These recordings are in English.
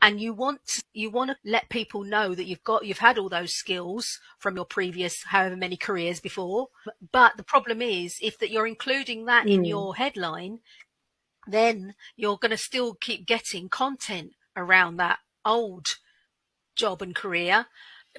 and you want to let people know that you've had all those skills from your previous however many careers before. But the problem is, if that you're including that in your headline, then you're going to still keep getting content around that old job and career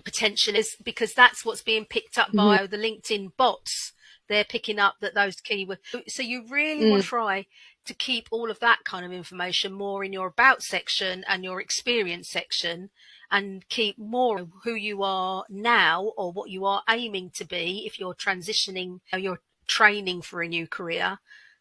potential, is because that's what's being picked up by the LinkedIn bots. They're picking up those keywords. So you really want to try to keep all of that kind of information more in your about section and your experience section, and keep more of who you are now or what you are aiming to be if you're transitioning, you're training for a new career.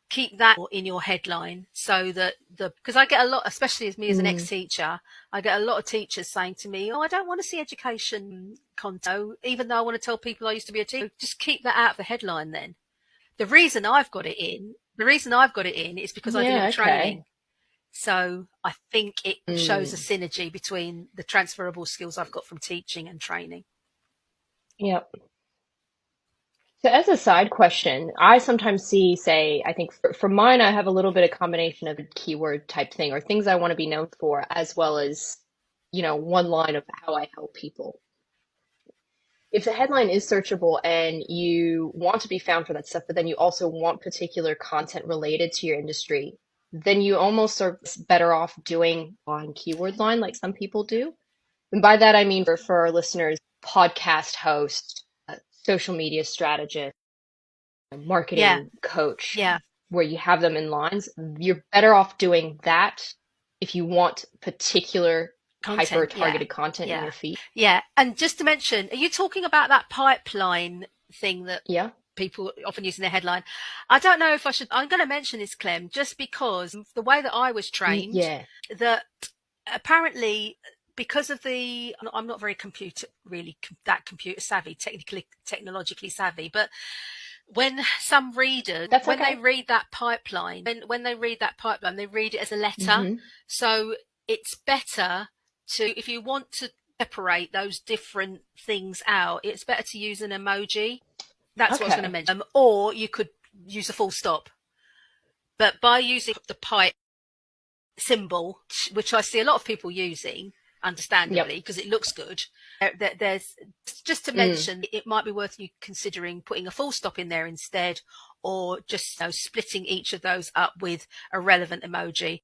Keep that in your headline, so that because I get a lot, especially as me as an ex-teacher, I get a lot of teachers saying to me, "Oh, I don't want to see education content, even though I want to tell people I used to be a teacher." Just keep that out of the headline. Then the reason I've got it in is because I deliver training. So I think it shows a synergy between the transferable skills I've got from teaching and training. Yep. So as a side question, I sometimes see, say, I think for mine, I have a little bit of combination of a keyword type thing or things I want to be known for, as well as, one line of how I help people. If the headline is searchable and you want to be found for that stuff, but then you also want particular content related to your industry, then you almost are better off doing on keyword line like some people do. And by that, I mean for our listeners, podcast host, social media strategist, marketing coach, where you have them in lines, you're better off doing that if you want particular hyper targeted content in your feed. Yeah. And just to mention, are you talking about that pipeline thing that people often use in their headline? I don't know if I'm going to mention this, Clem, just because the way that I was trained, that apparently, because of I'm not very computer savvy, technologically savvy, but when some readers, they read that pipeline, when they read that pipeline, they read it as a letter. So it's better if you want to separate those different things out, it's better to use an emoji. That's what I was going to mention. Or you could use a full stop. But by using the pipe symbol, which I see a lot of people using, understandably, because it looks good, there's just to mention, it might be worth you considering putting a full stop in there instead, or just splitting each of those up with a relevant emoji.